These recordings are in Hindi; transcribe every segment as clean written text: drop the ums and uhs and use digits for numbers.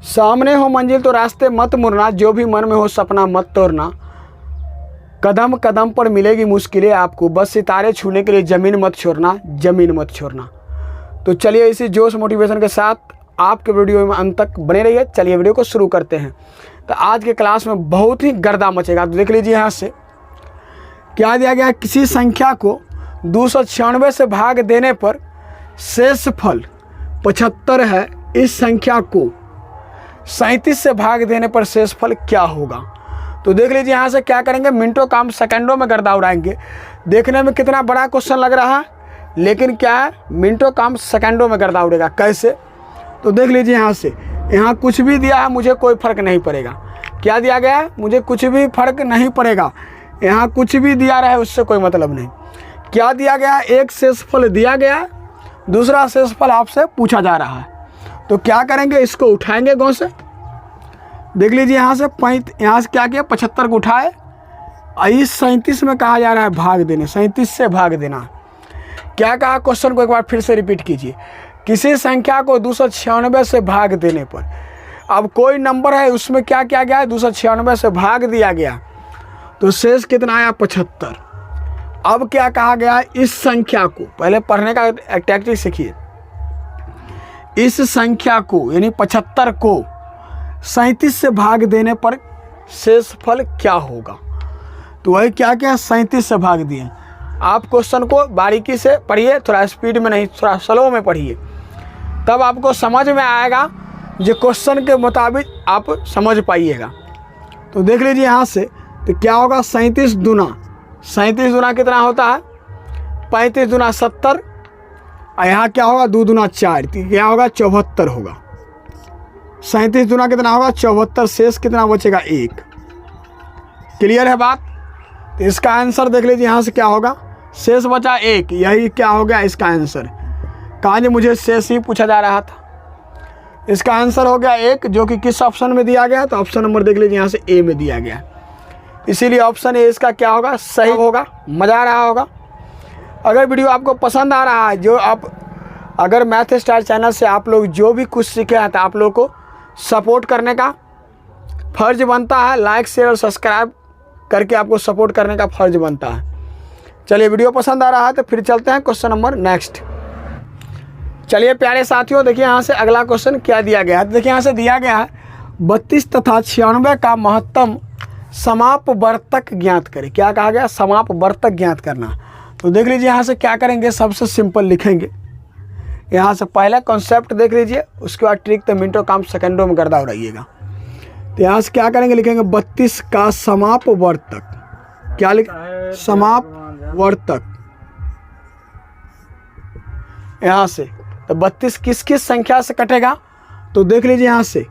सामने हो मंजिल तो रास्ते मत मुड़ना, जो भी मन में हो सपना मत तोड़ना। कदम कदम पर मिलेगी मुश्किलें आपको, बस सितारे छूने के लिए ज़मीन मत छोड़ना, ज़मीन मत छोड़ना। तो चलिए इसी जोश मोटिवेशन के साथ आपके वीडियो में अंत तक बने रहिए। चलिए वीडियो को शुरू करते हैं। तो आज के क्लास में बहुत ही गर्दा मचेगा। तो देख लीजिए यहाँ से क्या दिया गया। किसी संख्या को 296 से भाग देने पर शेष फल 75 है। इस संख्या को 37 से भाग देने पर शेष फल क्या होगा। तो देख लीजिए यहाँ से क्या करेंगे, मिनटों काम सेकंडों में गर्दा उड़ाएंगे। देखने में कितना बड़ा क्वेश्चन लग रहा है, लेकिन क्या है, मिनटों काम सेकंडों में गर्दा उड़ेगा। कैसे, तो देख लीजिए यहाँ से, यहाँ कुछ भी दिया है मुझे कोई फ़र्क नहीं पड़ेगा। क्या दिया गया है, मुझे कुछ भी फ़र्क नहीं पड़ेगा। यहाँ कुछ भी दिया रहा है उससे कोई मतलब नहीं। क्या दिया गया है, एक शेषफल दिया गया है, दूसरा शेषफल आपसे पूछा जा रहा है। तो क्या करेंगे, इसको उठाएंगे गौं से। देख लीजिए यहाँ से यहाँ से क्या किया, 75 को उठाए। इस 37 में कहा जा रहा है भाग देने, 37 से भाग देना। क्या कहा, क्वेश्चन को एक बार फिर से रिपीट कीजिए। किसी संख्या को 296 से भाग देने पर, अब कोई नंबर है उसमें क्या किया गया है, 296 से भाग दिया गया तो शेष कितना आया, 75। अब क्या कहा गया, इस संख्या को, पहले पढ़ने का टैक्टिक सीखिए। इस संख्या को यानी 75 को 37 से भाग देने पर शेष फल क्या होगा। तो वही क्या क्या 37 से भाग दिए। आप क्वेश्चन को बारीकी से पढ़िए, थोड़ा स्पीड में नहीं, थोड़ा स्लो में पढ़िए, तब आपको समझ में आएगा। जो क्वेश्चन के मुताबिक आप समझ पाइएगा। तो देख लीजिए यहाँ से, तो क्या होगा, 37 दूना कितना होता है, 35 दूना 70, और यहाँ क्या होगा, 2 दूना 4, तो क्या होगा, 74 होगा। 37 दूना कितना होगा, 74, शेष कितना बचेगा, 1। क्लियर है बात। तो इसका आंसर देख लीजिए यहाँ से क्या होगा, शेष बचा 1, यही क्या हो गया इसका आंसर। कहाँ जी, मुझे शेष ही पूछा जा रहा था। इसका आंसर हो गया 1, जो कि किस ऑप्शन में दिया गया, तो ऑप्शन नंबर देख लीजिए यहाँ से ए में दिया गया। इसीलिए ऑप्शन ए इसका क्या होगा, सही होगा। मज़ा आ रहा होगा। अगर वीडियो आपको पसंद आ रहा है, जो आप अगर मैथ स्टार चैनल से आप लोग जो भी कुछ सीखे हैं, तो आप लोग को सपोर्ट करने का फ़र्ज बनता है। लाइक शेयर और सब्सक्राइब करके आपको सपोर्ट करने का फ़र्ज बनता है। चलिए वीडियो पसंद आ रहा है तो फिर चलते हैं क्वेश्चन नंबर नेक्स्ट। चलिए प्यारे साथियों, देखिए यहाँ से अगला क्वेश्चन क्या दिया गया है। देखिए यहाँ से दिया गया है 32 तथा 96 का महत्तम समापवर्तक ज्ञात करें। क्या कहा गया, समापवर्तक ज्ञात करना। तो देख लीजिए यहाँ से क्या करेंगे, सबसे सिंपल लिखेंगे। यहाँ से पहले कॉन्सेप्ट देख लीजिए, उसके बाद ट्रिक तो मिनटों काम सेकंडों में गर्दा उड़ाइएगा। तो यहाँ से क्या करेंगे, लिखेंगे 32 का समापवर्तक। क्या लिख, समापवर्तक। यहाँ से तो 32 किस किस संख्या से कटेगा, तो देख लीजिए यहाँ से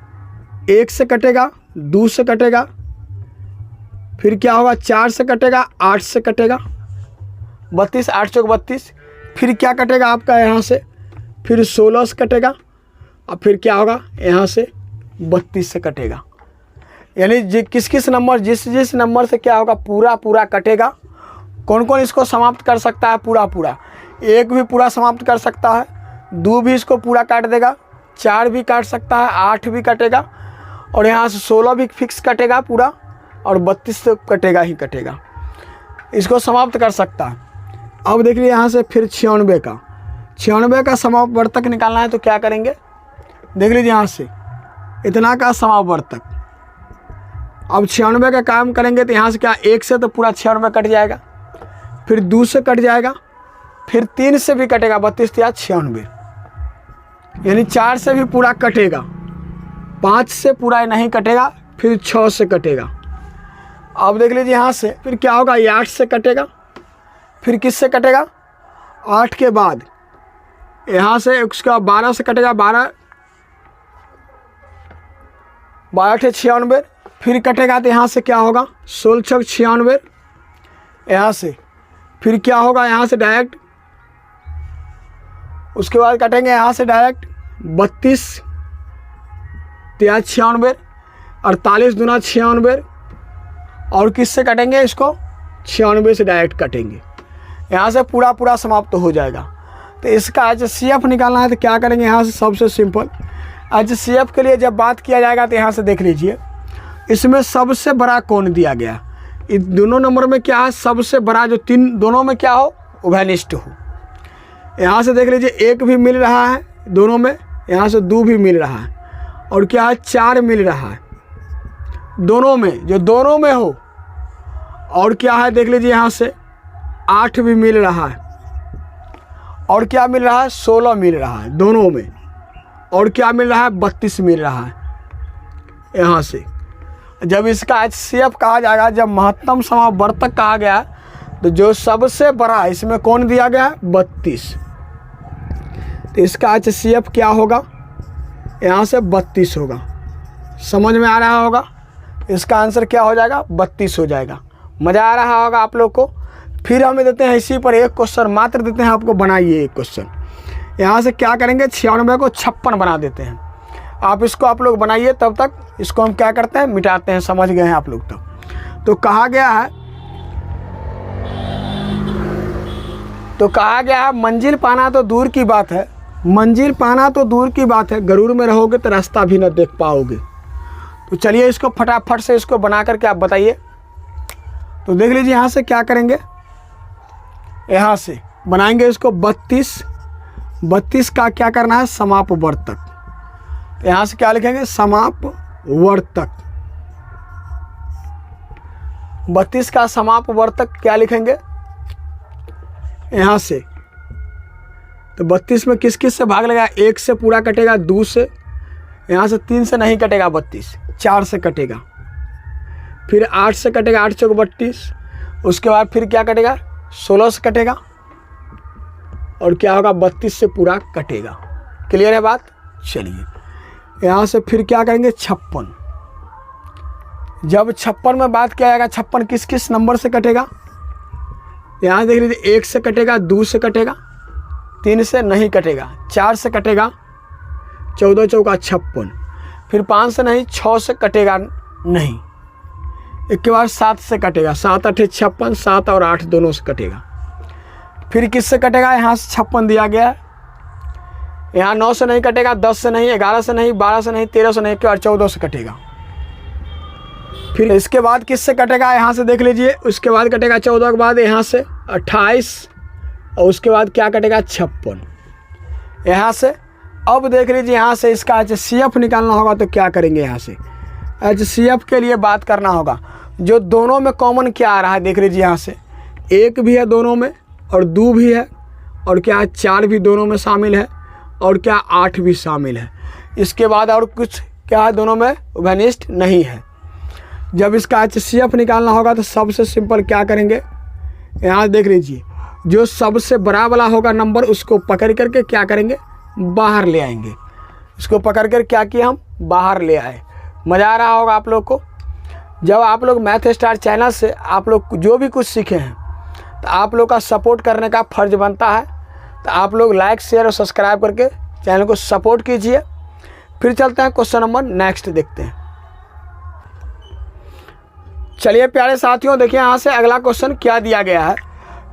1 से कटेगा, 2 से कटेगा, फिर क्या होगा, 4 से कटेगा, 8 से कटेगा, 32 8 चौक 32, फिर क्या कटेगा आपका यहाँ से, फिर 16 से कटेगा, और फिर क्या होगा यहाँ से 32 से कटेगा। यानी किस किस नंबर, जिस नंबर से क्या होगा, पूरा कटेगा। कौन कौन इसको समाप्त कर सकता है, पूरा 1 भी पूरा समाप्त कर सकता है, 2 भी इसको पूरा काट देगा, 4 भी काट सकता है, 8 भी कटेगा, और यहाँ से 16 भी फिक्स कटेगा पूरा, और 32 तो कटेगा ही कटेगा। इसको समाप्त कर सकता है। अब देख लीजिए यहाँ से फिर 96 का समापवर्तक निकालना है। तो क्या करेंगे, देख लीजिए यहाँ से इतना का समापवर्तक। अब 96 का काम करेंगे तो यहाँ से क्या, 1 से तो पूरा 96 कट जाएगा, फिर 2 से कट जाएगा, फिर 3 से भी कटेगा, 32 या 96, यानी 4 से भी पूरा कटेगा, 5 से पूरा नहीं कटेगा, फिर 6 से कटेगा। अब देख लीजिए यहाँ से फिर क्या होगा, ये 8 से कटेगा, फिर किस से कटेगा, 8 के बाद यहाँ से उसका 12 से कटेगा, 12 से 96, फिर कटेगा तो यहाँ से क्या होगा, 16 छक 96, यहाँ से फिर क्या होगा, यहाँ से डायरेक्ट, उसके बाद कटेंगे यहाँ से डायरेक्ट 32 या 96, 48 दूना 96, और किससे कटेंगे इसको, 96 से डायरेक्ट कटेंगे। यहाँ से पूरा समाप्त हो जाएगा। तो इसका HCF निकालना है तो क्या करेंगे, यहाँ से सबसे सिंपल HCF के लिए जब बात किया जाएगा तो यहाँ से देख लीजिए, इसमें सबसे बड़ा कौन दिया गया, इन दोनों नंबर में क्या है, सबसे बड़ा जो तीन दोनों में क्या हो, उभयनिष्ठ हो। यहाँ से देख लीजिए 1 भी मिल रहा है दोनों में, यहाँ से 2 भी मिल रहा है, और क्या है 4 मिल रहा है दोनों में, जो दोनों में हो। और क्या है देख लीजिए यहाँ से 8 भी मिल रहा है, और क्या मिल रहा है 16 मिल रहा है दोनों में, और क्या मिल रहा है 32 मिल रहा है। यहाँ से जब इसका HCF कहा जाएगा, जब महत्तम समावर्तक कहा गया, तो जो सबसे बड़ा इसमें कौन दिया गया है 32, तो इसका HCF क्या होगा, यहाँ से 32 होगा। समझ में आ रहा होगा, इसका आंसर क्या हो जाएगा 32 हो जाएगा। मज़ा आ रहा होगा आप लोग को। फिर हमें देते हैं इसी पर एक क्वेश्चन मात्र देते हैं आपको, बनाइए एक क्वेश्चन। यहाँ से क्या करेंगे 96 को 56 बना देते हैं। आप इसको आप लोग बनाइए, तब तक इसको हम क्या करते हैं मिटाते हैं। समझ गए हैं आप लोग तब। तो कहा गया है मंजिल पाना तो दूर की बात है, मंजिल पाना तो दूर की बात है, गरूर में रहोगे तो रास्ता भी न देख पाओगे। तो चलिए इसको फटाफट से इसको बना करके आप बताइए। तो देख लीजिए यहाँ से क्या करेंगे, यहाँ से बनाएंगे इसको 32 का क्या करना है समापवर्तक। तो यहाँ से क्या लिखेंगे समापवर्तक, 32 का समापवर्तक क्या लिखेंगे यहाँ से। तो 32 में किस किस से भाग लगेगा, 1 से पूरा कटेगा, 2 से, यहाँ से 3 से नहीं कटेगा 32, 4 से कटेगा, फिर 8 से कटेगा, 8 चौक 32, उसके बाद फिर क्या कटेगा 16 से कटेगा, और क्या होगा 32 से पूरा कटेगा। क्लियर है बात। चलिए यहाँ से फिर क्या करेंगे 56। जब 56 में बात किया जाएगा, 56 किस किस नंबर से कटेगा, यहाँ देख लीजिए 1 से कटेगा, 2 से कटेगा, 3 से नहीं कटेगा, 4 से कटेगा, 14 चौका 56, फिर 5 से नहीं, 6 से कटेगा नहीं, इसके बाद 7 से कटेगा, 7 8 56, 7 और 8 दोनों से कटेगा। फिर किससे कटेगा, यहाँ से 56 दिया गया है, यहाँ 9 से नहीं कटेगा, 10 से नहीं, 11 से नहीं, 12 से नहीं, 13 से नहीं, इसके बाद 14 से कटेगा। फिर इसके बाद किससे कटेगा, यहाँ से देख लीजिए, उसके बाद कटेगा 14 के बाद यहाँ से 28, और उसके बाद क्या कटेगा 56 यहाँ से। अब देख लीजिए यहाँ से इसका HCF निकालना होगा, तो क्या करेंगे, यहाँ से HCF के लिए बात करना होगा। जो दोनों में कॉमन क्या आ रहा है देख लीजिए, यहाँ से 1 भी है दोनों में, और 2 भी है, और क्या 4 भी दोनों में शामिल है, और क्या 8 भी शामिल है। इसके बाद और कुछ क्या है दोनों में उभयनिष्ठ नहीं है। जब इसका HCF निकालना होगा तो सबसे सिंपल क्या करेंगे, यहाँ देख लीजिए, जो सबसे बड़ा वाला होगा नंबर, उसको पकड़ करके क्या करेंगे बाहर ले आएंगे। इसको पकड़ कर क्या किया हम बाहर ले आए। मज़ा आ रहा होगा आप लोग को। जब आप लोग मैथ स्टार चैनल से आप लोग जो भी कुछ सीखे हैं, तो आप लोग का सपोर्ट करने का फ़र्ज बनता है। तो आप लोग लाइक शेयर और सब्सक्राइब करके चैनल को सपोर्ट कीजिए। फिर चलते हैं क्वेश्चन नंबर नेक्स्ट देखते हैं। चलिए प्यारे साथियों, देखिए यहाँ से अगला क्वेश्चन क्या दिया गया है।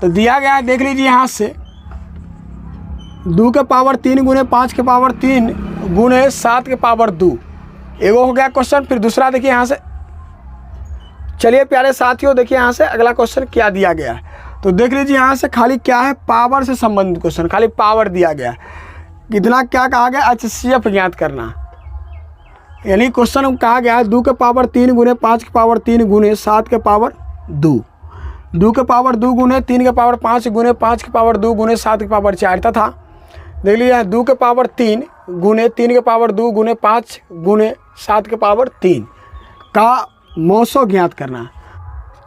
तो दिया गया है देख लीजिए, यहाँ से 2 के पावर 3 गुने 5 के पावर 3 गुने 7 के पावर 2, एगो हो गया क्वेश्चन। फिर दूसरा देखिए यहाँ से, चलिए प्यारे साथियों देखिए यहाँ से अगला क्वेश्चन क्या दिया गया है। तो देख लीजिए यहाँ से खाली क्या है, पावर से संबंधित क्वेश्चन, खाली पावर दिया गया है। कितना क्या कहा गया, HCF ज्ञात करना। यानी क्वेश्चन कहा गया है 2 के पावर 3 गुने 5 के पावर 3 गुने 7 के पावर 2, 2 के पावर 2 गुने 3 के पावर 5 गुने 5 के पावर 2 गुने 7 के पावर 4 तथा देख लीजिए 2 के पावर 3 गुने 3 के पावर 2 गुने 5 गुने 7 के पावर 3 का मौसो ज्ञात करना।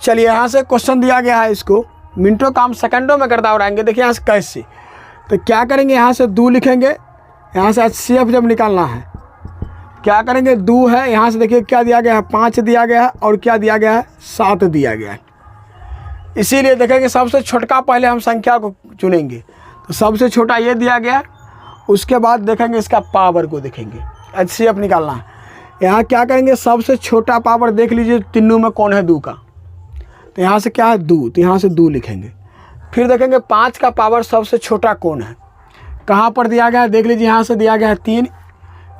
चलिए यहाँ से क्वेश्चन दिया गया है, इसको मिनटों काम सेकंडों में करता उड़ाएंगे। देखिए यहाँ से कैसे, तो क्या करेंगे, यहाँ से 2 लिखेंगे, यहाँ से HCF जब निकालना है क्या करेंगे, 2 है, यहाँ से देखिए क्या दिया गया है 5 दिया गया है, और क्या दिया गया है 7 दिया गया है। इसीलिए देखेंगे सबसे छोटा पहले हम संख्या को चुनेंगे। तो सबसे छोटा ये दिया गया, उसके बाद देखेंगे इसका पावर को देखेंगे, HCF निकालना है। यहाँ क्या करेंगे, सबसे छोटा पावर देख लीजिए तीनों में कौन है 2 का, तो यहाँ से क्या है 2, तो यहाँ से 2 लिखेंगे। फिर देखेंगे 5 का पावर सबसे छोटा कौन है, कहाँ पर दिया गया है, देख लीजिए यहाँ से दिया गया है 3,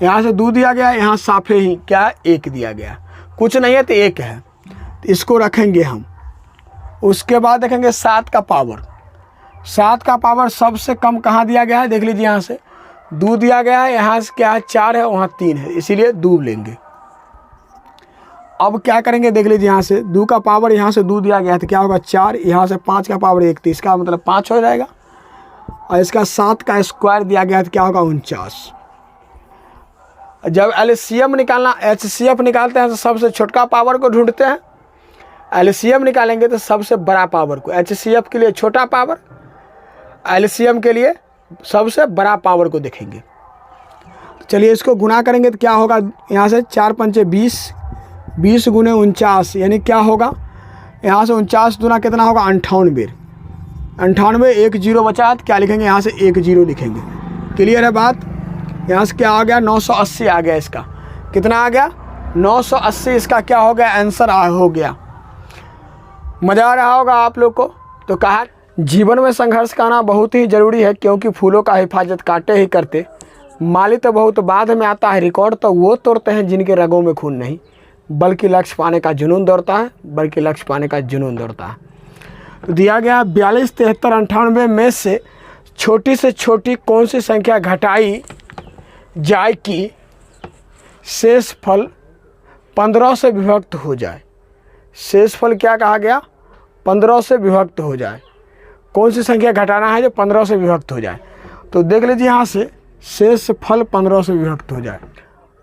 यहाँ से 2 दिया गया, यहाँ साफे ही क्या 1 दिया गया, कुछ नहीं है तो 1 है, तो इसको रखेंगे हम। उसके बाद देखेंगे 7 का पावर। 7 का पावर सबसे कम कहाँ दिया गया है, देख लीजिए यहाँ से 2 दिया गया है, यहाँ से क्या है 4 है, वहाँ 3 है, इसीलिए 2 लेंगे। अब क्या करेंगे देख लीजिए, यहाँ से 2 का पावर, यहाँ से 2 दिया गया है तो क्या होगा 4, यहाँ से 5 का पावर 1, तो इसका मतलब 5 हो जाएगा। और इसका 7 का स्क्वायर दिया गया है तो क्या होगा 49। जब एलसीएम निकालना, एचसीएफ निकालते हैं तो सबसे छोटका पावर को ढूंढते हैं, एलसीएम निकालेंगे तो सबसे बड़ा पावर को। एचसीएफ के लिए छोटा पावर, एलसीएम के लिए सबसे बड़ा पावर को देखेंगे। चलिए इसको गुना करेंगे तो क्या होगा, यहाँ से 4 पंचे 20, 20 गुने 49, यानी क्या होगा, यहाँ से 49 दूना कितना होगा 98। 98, 1 0 बचा तो क्या लिखेंगे, यहाँ से 1 0 लिखेंगे। क्लियर है बात। यहाँ से क्या आ गया 980 आ गया, इसका कितना आ गया 980, इसका क्या हो गया आंसर हो गया। मज़ा आ रहा होगा आप लोग को। तो कहा जीवन में संघर्ष करना बहुत ही ज़रूरी है, क्योंकि फूलों का हिफाजत कांटे ही करते, माली तो बहुत बाद में आता है, रिकॉर्ड तो वो तोड़ते हैं जिनके रगों में खून नहीं, बल्कि लक्ष्य पाने का जुनून दौड़ता है, बल्कि लक्ष्य पाने का जुनून दौड़ता है। तो दिया गया 42, 73, 98 में से छोटी कौन सी संख्या घटाई जाए कि शेष फल 15 से विभक्त हो जाए। शेष फल क्या कहा गया 15 से विभक्त हो जाए। कौन सी संख्या घटाना है जो 15 से विभक्त हो जाए। तो देख लीजिए यहाँ से शेष फल 15 से विभक्त हो जाए।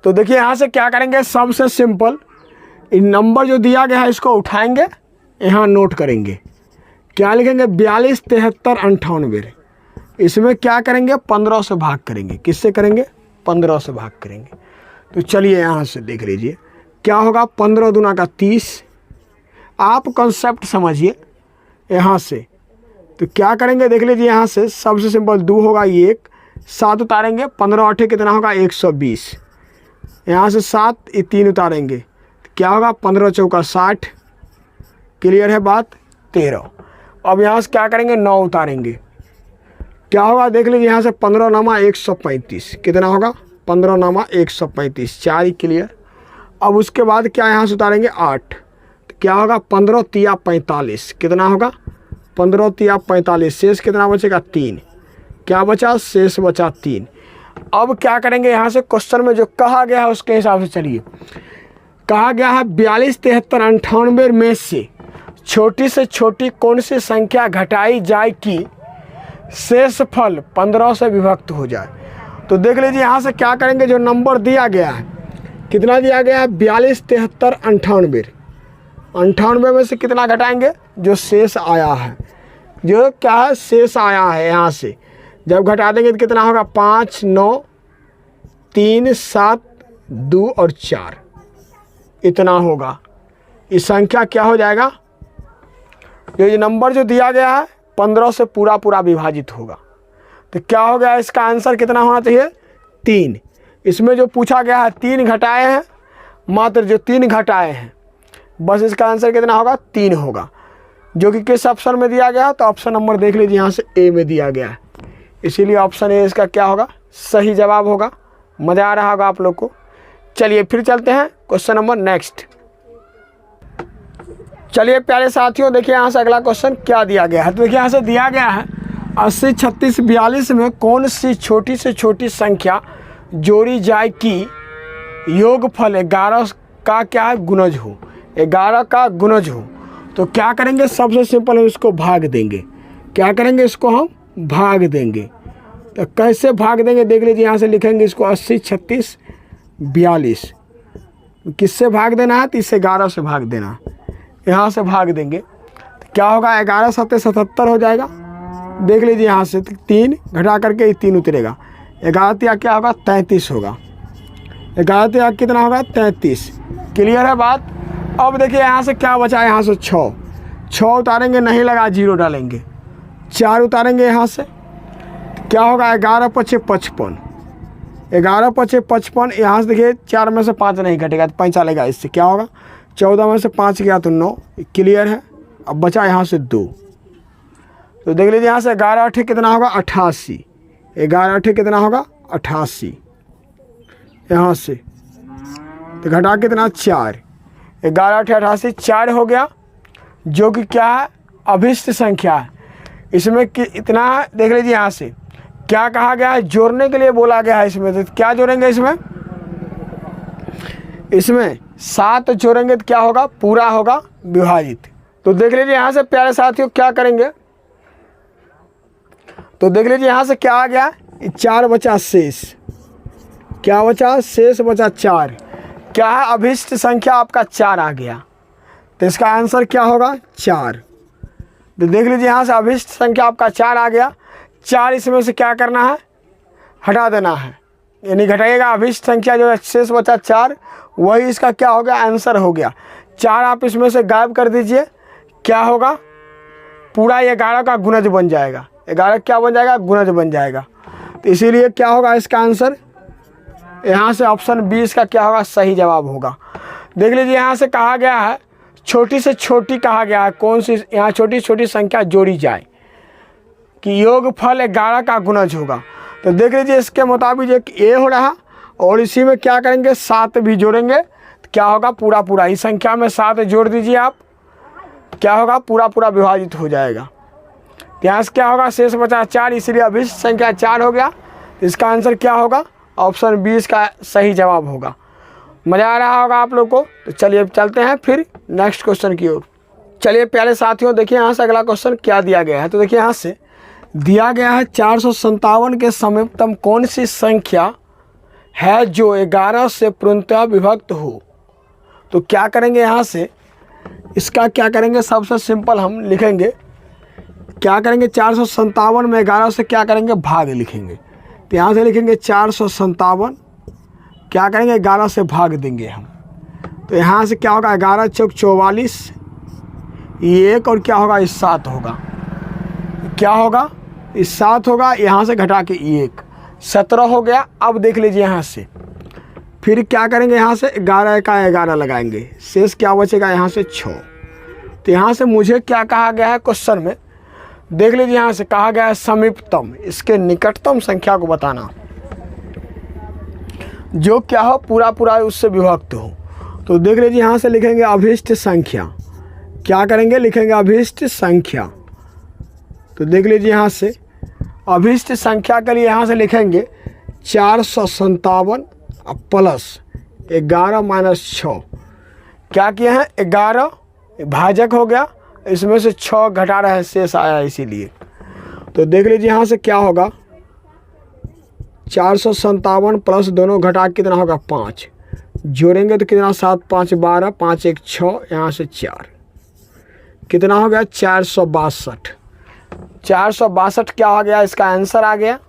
तो देखिए यहाँ से क्या करेंगे, सबसे सिंपल इन नंबर जो दिया गया है इसको उठाएंगे, यहाँ नोट करेंगे, क्या लिखेंगे 42, 73, 98। इसमें क्या करेंगे 15 से भाग करेंगे। किससे करेंगे 15 से भाग करेंगे। तो चलिए यहाँ से देख लीजिए क्या होगा, 15 दूना का 30। आप कॉन्सेप्ट समझिए यहाँ से। तो क्या करेंगे देख लीजिए, यहाँ से सबसे सिंपल 2 होगा 1, 7 उतारेंगे, 15 8 कितना होगा 120। यहाँ से 7 3 उतारेंगे तो क्या होगा 15 चौका 60। क्लियर है बात 13। अब यहाँ से क्या करेंगे 9 उतारेंगे, क्या होगा देख लीजिए, यहाँ से 15 नामा 135 कितना होगा 15 नामा 135, 4 ही क्लियर। अब उसके बाद क्या यहाँ से उतारेंगे 8, तो क्या होगा 15 तिया 45 कितना होगा 15 तिया 45। शेष कितना बचेगा 3, क्या बचा शेष बचा 3। अब क्या करेंगे यहाँ से क्वेश्चन में जो कहा गया है उसके हिसाब से चलिए। कहा गया है 42, 73, 98 में से छोटी कौन सी संख्या घटाई जाए कि शेष फल 15 से विभक्त हो जाए। तो देख लीजिए यहाँ से क्या करेंगे, जो नंबर दिया गया है कितना दिया गया है 42, 73, 98। 98 में से कितना घटाएंगे जो शेष आया है, जो क्या है शेष आया है, यहाँ से जब घटा देंगे तो कितना होगा 5, 9, 3, 7, 2 और 4 इतना होगा। इस संख्या क्या हो जाएगा, ये नंबर जो दिया गया है 15 से पूरा विभाजित होगा। तो क्या हो गया, इसका आंसर कितना होना चाहिए 3। इसमें जो पूछा गया है 3 घटाए हैं, मात्र जो 3 घटाए हैं, बस इसका आंसर कितना होगा 3 होगा, जो कि किस ऑप्शन में दिया गया है। तो ऑप्शन नंबर देख लीजिए यहाँ से ए में दिया गया है, इसीलिए ऑप्शन ए इसका क्या होगा सही जवाब होगा। मज़ा आ रहा होगा आप लोग को। चलिए फिर चलते हैं क्वेश्चन नंबर नेक्स्ट। चलिए प्यारे साथियों, देखिए यहाँ से अगला क्वेश्चन क्या दिया गया है। तो देखिए यहाँ से दिया गया है 80, 36, 42 में कौन सी छोटी से छोटी संख्या जोड़ी जाए कि योगफल 11 का क्या है गुणज हो, 11 का गुणज हो। तो क्या करेंगे, सबसे सिंपल हम इसको भाग देंगे। क्या करेंगे, इसको हम भाग देंगे। तो कैसे भाग देंगे देख लीजिए, यहाँ से लिखेंगे इसको 80, 36, 42। किससे भाग देना है, तो इससे 11 से भाग देना। यहाँ से भाग देंगे तो क्या होगा 11 7 77 हो जाएगा। देख लीजिए यहाँ से 3 घटा करके 3 उतरेगा, 11 तिया क्या होगा 33 होगा। 11 तिया कितना होगा 33। क्लियर है बात। अब देखिए यहाँ से क्या बचा है, यहाँ से 6 उतारेंगे, नहीं लगा 0 डालेंगे, 4 उतारेंगे यहाँ से क्या होगा 11 5 55, 11 5 55। यहाँ से देखिए 4 में से 5 नहीं घटेगा तो 5 चलेगा, इससे क्या होगा 14 में से 5 गया तो 9। क्लियर है। अब बचा यहाँ से 2। तो देख लीजिए यहाँ से 11 8 कितना होगा 88, 11 8 कितना होगा 88। यहाँ से, तो घटा कितना 4, 11 8 88 4 हो गया, जो कि क्या है अभिष्ट संख्या है। इसमें कि इतना देख लीजिए, यहाँ से क्या कहा गया है, जोड़ने के लिए बोला गया है। इसमें तो क्या जोड़ेंगे, इसमें 7 जोड़ेंगे तो क्या होगा, पूरा होगा विभाजित। तो देख लीजिए यहाँ से प्यारे साथियों क्या करेंगे, तो देख लीजिए यहाँ से क्या आ गया, 4 बचा शेष, क्या बचा, शेष बचा 4, क्या है अभिष्ट संख्या आपका 4 आ गया। तो इसका आंसर क्या होगा, 4। तो देख लीजिए यहाँ से अभिष्ट संख्या आपका 4 आ गया। 4 इसमें से क्या करना है, हटा देना है, यानी घटाइएगा अभिष्ट संख्या जो है, शेष बचा 4, वही इसका क्या हो गया, आंसर हो गया। 4 आप इसमें से गायब कर दीजिए, क्या होगा, पूरा 11 का गुणज बन जाएगा। 11 क्या बन जाएगा, गुणज बन जाएगा। तो इसीलिए क्या होगा इसका आंसर, यहाँ से ऑप्शन 20 का क्या होगा, सही जवाब होगा। देख लीजिए यहाँ से कहा गया है, छोटी से छोटी कहा गया है, कौन सी, यहाँ छोटी छोटी संख्या जोड़ी जाए कि योगफल 11 का गुणज होगा। तो देख लीजिए इसके मुताबिक एक ए हो रहा, और इसी में क्या करेंगे, 7 भी जोड़ेंगे तो क्या होगा, पूरा पूरा, इस संख्या में 7 जोड़ दीजिए आप, क्या होगा, पूरा पूरा विभाजित हो जाएगा। यहाँ से क्या होगा, शेष बचा 4, इसलिए अभिष्ट संख्या 4 हो गया। इसका आंसर क्या होगा, ऑप्शन 20 का सही जवाब होगा। मज़ा आ रहा होगा आप लोग को। तो चलिए अब चलते हैं फिर नेक्स्ट क्वेश्चन की ओर। चलिए प्यारे साथियों, देखिए यहाँ से अगला क्वेश्चन क्या दिया गया है। तो देखिए यहाँ से दिया गया है 457 के समीपतम कौन सी संख्या है जो 11 से पूर्णतः विभक्त हो। तो क्या करेंगे, यहाँ से इसका क्या करेंगे, सबसे सिंपल हम लिखेंगे, क्या करेंगे, 457 में 11 से क्या करेंगे, भाग लिखेंगे। तो यहाँ से लिखेंगे 457, क्या करेंगे, 11 से भाग देंगे हम। तो यहाँ से क्या होगा, 11 चौक 44, ये 1 और क्या होगा, इस 7 होगा, क्या होगा, इस 7 होगा, यहाँ से घटा के 1, 17 हो गया। अब देख लीजिए यहाँ से फिर क्या करेंगे, यहाँ से 11 का 11 लगाएंगे, शेष क्या बचेगा, यहाँ से 6। तो यहाँ से मुझे क्या कहा गया है क्वेश्चन में, देख लीजिए यहाँ से कहा गया है समीपतम, इसके निकटतम संख्या को बताना जो क्या हो, पूरा पूरा उससे विभक्त हो। तो देख लीजिए यहाँ से लिखेंगे अभिष्ट संख्या, क्या करेंगे, लिखेंगे अभिष्ट संख्या। तो देख लीजिए यहाँ से अभिष्ट संख्या के लिए यहाँ से लिखेंगे 457 प्लस 11 माइनस 6, क्या किए हैं, 11 भाजक हो गया, इसमें से 6 घटा रहे हैं, शेष आया इसीलिए। तो देख लीजिए यहाँ से क्या होगा, 457 प्लस दोनों घटा कितना होगा, 5, जोड़ेंगे तो कितना, 7 5 12, 5 1 6, यहाँ से 4, कितना हो गया, 462। 462 क्या आ गया, इसका आंसर आ गया,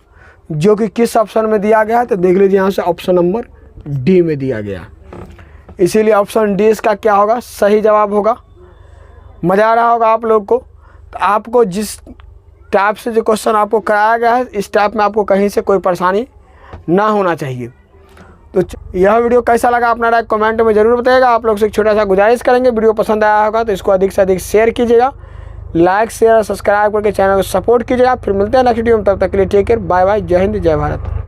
जो कि किस ऑप्शन में दिया गया है। तो देख लीजिए यहाँ से ऑप्शन नंबर डी में दिया गया, इसीलिए ऑप्शन डी इसका क्या होगा, सही जवाब होगा। मज़ा आ रहा होगा आप लोग को। तो आपको जिस टाइप से जो क्वेश्चन आपको कराया गया है, इस टाइप में आपको कहीं से कोई परेशानी ना होना चाहिए। तो यह वीडियो कैसा लगा अपना राय कमेंट में ज़रूर बताइएगा। आप लोग से एक छोटा सा गुजारिश करेंगे, वीडियो पसंद आया होगा तो इसको अधिक से अधिक शेयर कीजिएगा, लाइक शेयर और सब्सक्राइब करके चैनल को सपोर्ट कीजिएगा। फिर मिलते हैं नेक्स्ट वीडियो में, तब तक के लिए टेक केयर, बाय बाय, जय हिंद जय भारत।